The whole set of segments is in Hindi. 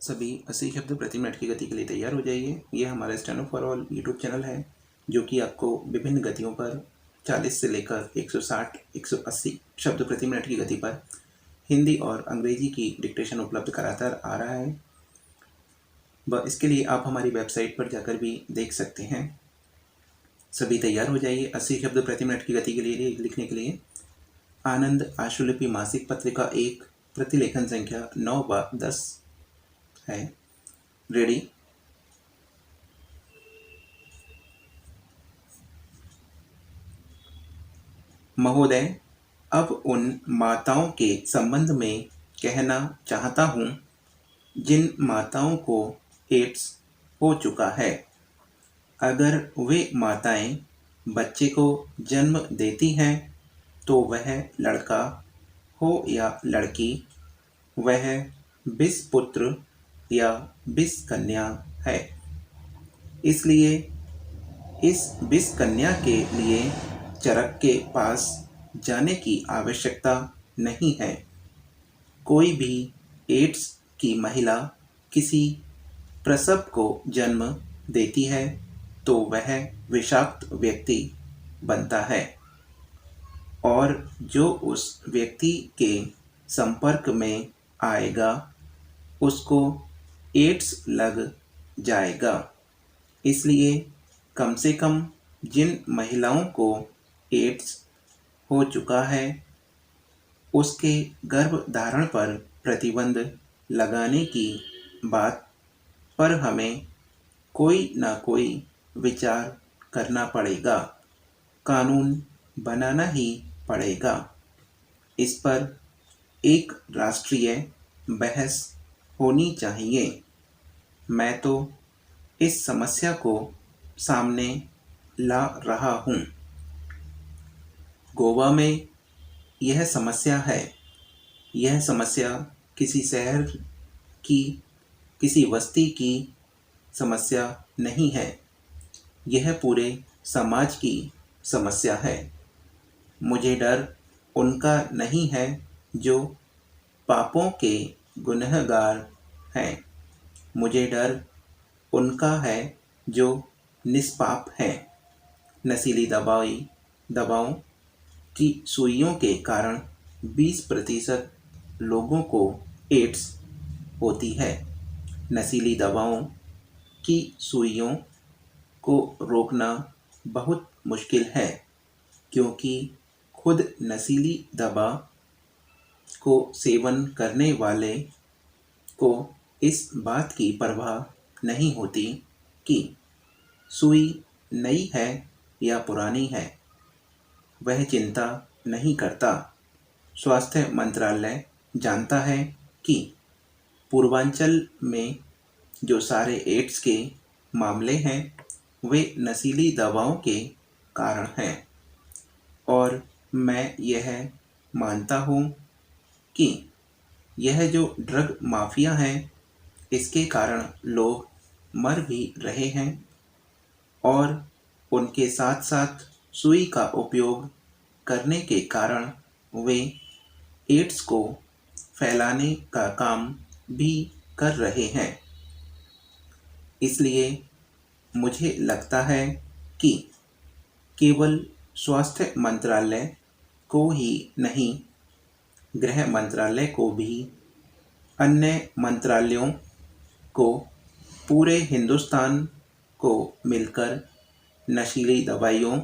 सभी 80 शब्द प्रति मिनट की गति के लिए तैयार हो जाइए। ये हमारा steno for all YouTube channel है, जो कि आपको विभिन्न गतियों पर 40 से लेकर 160, 180 शब्द प्रति मिनट की गति पर हिंदी और अंग्रेजी की डिक्टेशन उपलब्ध कराता आ रहा है। इसके लिए आप हमारी वेबसाइट पर जाकर भी देख सकते हैं। सभी तैयार हो जाइए 80 शब्द प्रति मिनट की गति के लिए लिखने के लिए। आनंद आशुलिपि मासिक पत्रिका 1, प्रतिलेखन संख्या 9/10 है। रेडी। महोदय, अब उन माताओं के संबंध में कहना चाहता हूँ जिन माताओं को एड्स हो चुका है। अगर वे माताएं बच्चे को जन्म देती हैं तो वह लड़का हो या लड़की, वह विषपुत्र या विषकन्या है। इसलिए इस विषकन्या के लिए चरक के पास जाने की आवश्यकता नहीं है। कोई भी एड्स की महिला किसी प्रसव को जन्म देती है तो वह विषाक्त व्यक्ति बनता है, और जो उस व्यक्ति के संपर्क में आएगा उसको एड्स लग जाएगा। इसलिए कम से कम जिन महिलाओं को एड्स हो चुका है उसके गर्भधारण पर प्रतिबंध लगाने की बात पर हमें कोई ना कोई विचार करना पड़ेगा, कानून बनाना ही पड़ेगा। इस पर एक राष्ट्रीय बहस होनी चाहिए। मैं तो इस समस्या को सामने ला रहा हूँ। गोवा में यह समस्या है। यह समस्या किसी शहर की, किसी बस्ती की समस्या नहीं है। यह पूरे समाज की समस्या है। मुझे डर उनका नहीं है जो पापों के गुनहगार हैं। मुझे डर उनका है जो निष्पाप हैं। नशीली दवाओं की सुइयों के कारण 20% लोगों को एड्स होती है। नशीली दवाओं की सुइयों को रोकना बहुत मुश्किल है, क्योंकि खुद नशीली दवा को सेवन करने वाले को इस बात की परवाह नहीं होती कि सुई नई है या पुरानी है। वह चिंता नहीं करता। स्वास्थ्य मंत्रालय जानता है कि पूर्वांचल में जो सारे एड्स के मामले हैं वे नशीली दवाओं के कारण हैं, और मैं यह मानता हूँ कि यह जो ड्रग माफिया है इसके कारण लोग मर भी रहे हैं, और उनके साथ साथ सुई का उपयोग करने के कारण वे एड्स को फैलाने का काम भी कर रहे हैं। इसलिए मुझे लगता है कि केवल स्वास्थ्य मंत्रालय को ही नहीं, गृह मंत्रालय को भी, अन्य मंत्रालयों को, पूरे हिंदुस्तान को मिलकर नशीली दवाइयों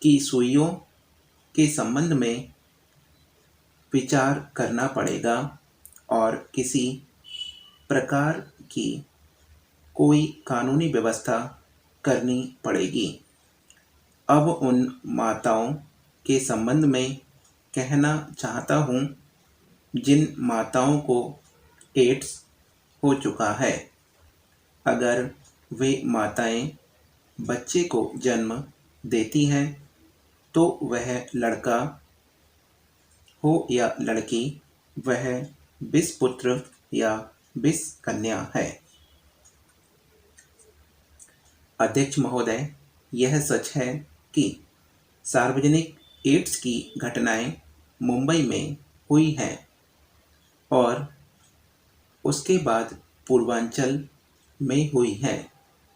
की सुइयों के संबंध में विचार करना पड़ेगा और किसी प्रकार की कोई कानूनी व्यवस्था करनी पड़ेगी। अब उन माताओं के संबंध में कहना चाहता हूँ जिन माताओं को एड्स हो चुका है। अगर वे माताएं बच्चे को जन्म देती हैं तो वह लड़का हो या लड़की, वह विषपुत्र या विषकन्या है। अध्यक्ष महोदय, यह सच है कि सार्वजनिक एड्स की घटनाएं मुंबई में हुई हैं, और उसके बाद पूर्वांचल में हुई है।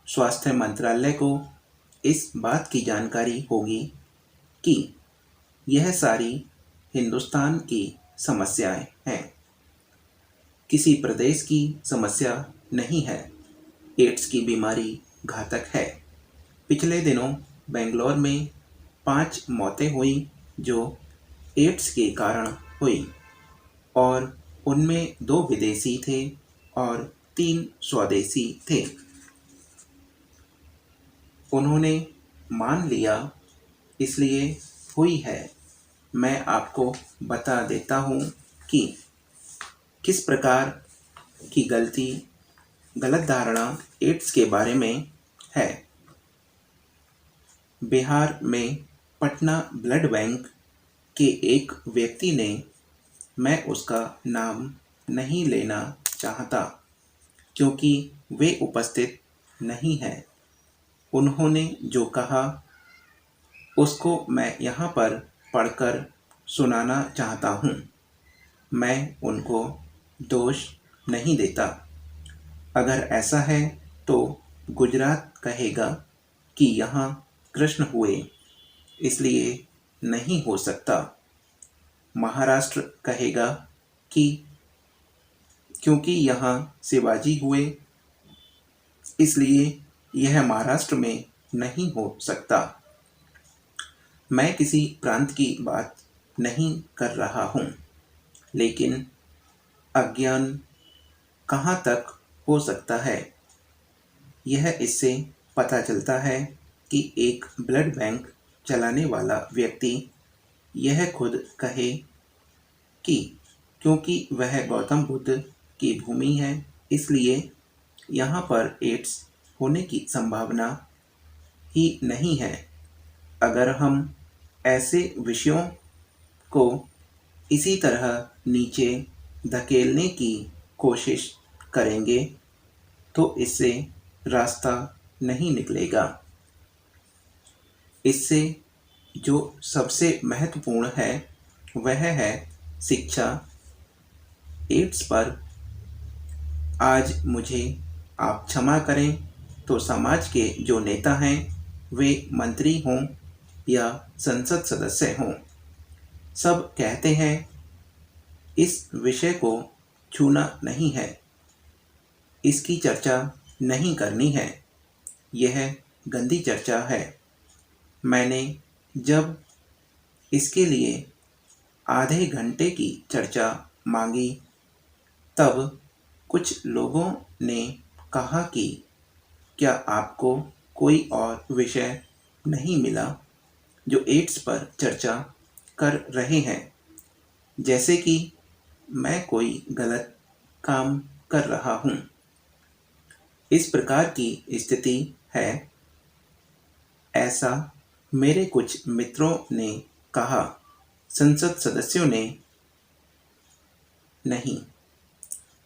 स्वास्थ्य मंत्रालय को इस बात की जानकारी होगी कि यह सारी हिंदुस्तान की समस्याएं हैं, किसी प्रदेश की समस्या नहीं है। एड्स की बीमारी घातक है। पिछले दिनों बेंगलोर में 5 मौतें हुई जो एड्स के कारण हुई और उनमें 2 विदेशी थे और 3 स्वदेशी थे। उन्होंने मान लिया इसलिए हुई है। मैं आपको बता देता हूँ कि किस प्रकार की गलत धारणा एड्स के बारे में है। बिहार में पटना ब्लड बैंक के एक व्यक्ति ने, मैं उसका नाम नहीं लेना चाहता क्योंकि वे उपस्थित नहीं है, उन्होंने जो कहा उसको मैं यहाँ पर पढ़कर सुनाना चाहता हूँ। मैं उनको दोष नहीं देता। अगर ऐसा है तो गुजरात कहेगा कि यहाँ कृष्ण हुए, इसलिए नहीं हो सकता। महाराष्ट्र कहेगा कि क्योंकि यहाँ शिवाजी हुए, इसलिए यह महाराष्ट्र में नहीं हो सकता। मैं किसी प्रांत की बात नहीं कर रहा हूँ, लेकिन अज्ञान कहाँ तक हो सकता है, यह इससे पता चलता है कि एक ब्लड बैंक चलाने वाला व्यक्ति यह खुद कहे कि क्योंकि वह गौतम बुद्ध की भूमि है, इसलिए यहाँ पर एड्स होने की संभावना ही नहीं है। अगर हम ऐसे विषयों को इसी तरह नीचे धकेलने की कोशिश करेंगे तो इससे रास्ता नहीं निकलेगा। इससे जो सबसे महत्वपूर्ण है वह है शिक्षा। एड्स पर आज मुझे आप क्षमा करें तो समाज के जो नेता हैं, वे मंत्री हों या संसद सदस्य हों, सब कहते हैं इस विषय को छूना नहीं है, इसकी चर्चा नहीं करनी है, यह गंदी चर्चा है। मैंने जब इसके लिए आधे घंटे की चर्चा मांगी तब कुछ लोगों ने कहा कि क्या आपको कोई और विषय नहीं मिला जो एड्स पर चर्चा कर रहे हैं, जैसे कि मैं कोई गलत काम कर रहा हूँ। इस प्रकार की स्थिति है, ऐसा मेरे कुछ मित्रों ने कहा, संसद सदस्यों ने नहीं।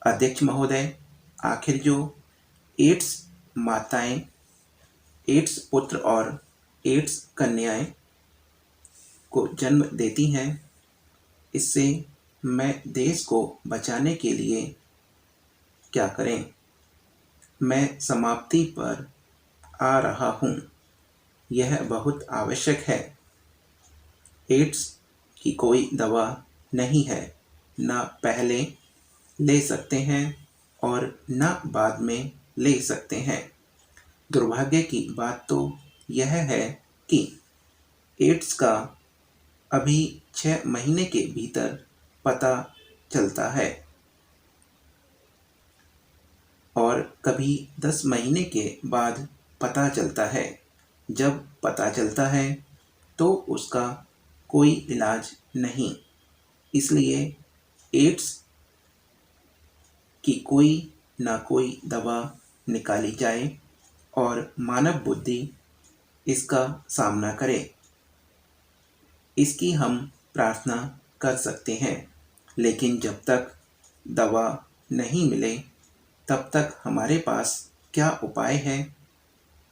अध्यक्ष महोदय, आखिर जो एड्स माताएं, एड्स पुत्र और एड्स कन्याएं को जन्म देती हैं, इससे मैं देश को बचाने के लिए क्या करें? मैं समाप्ति पर आ रहा हूँ, यह बहुत आवश्यक है। एड्स की कोई दवा नहीं है, ना पहले ले सकते हैं और ना बाद में ले सकते हैं। दुर्भाग्य की बात तो यह है कि एड्स का अभी 6 महीने के भीतर पता चलता है और कभी 10 महीने के बाद पता चलता है। जब पता चलता है तो उसका कोई इलाज नहीं, इसलिए एड्स की कोई ना कोई दवा निकाली जाए और मानव बुद्धि इसका सामना करे। इसकी हम प्रार्थना कर सकते हैं, लेकिन जब तक दवा नहीं मिले तब तक हमारे पास क्या उपाय है,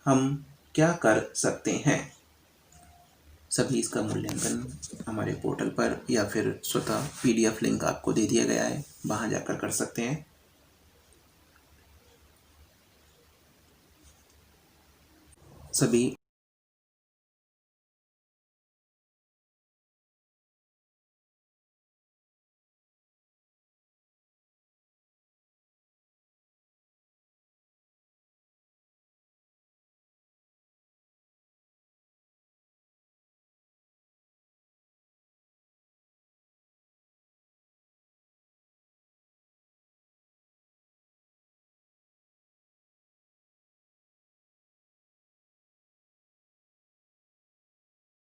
हम क्या कर सकते हैं? सभी इसका मूल्यांकन हमारे पोर्टल पर या फिर स्वतः PDF लिंक आपको दे दिया गया है, वहाँ जाकर कर सकते हैं। सभी